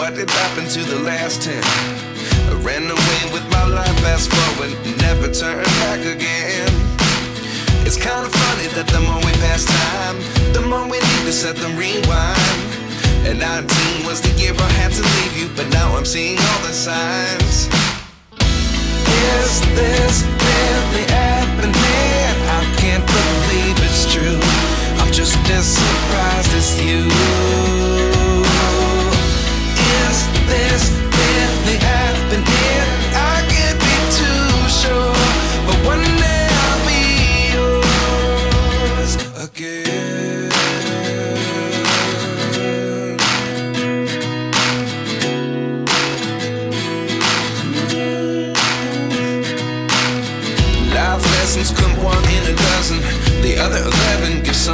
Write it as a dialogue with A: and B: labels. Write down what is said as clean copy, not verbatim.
A: what did happen to the last 10? I ran away with my life, fast forward, never turn back again. It's kind of funny that the more we pass time, the more we need to set them rewind. And 19 was the year I had to leave you, but now I'm seeing all the signs. Is this really happening? I can't believe it's true. I'm just as surprised as you. Is this really happening? I can't be too sure, but one day I'll be yours again. Life lessons come one in a dozen. The other 11 give some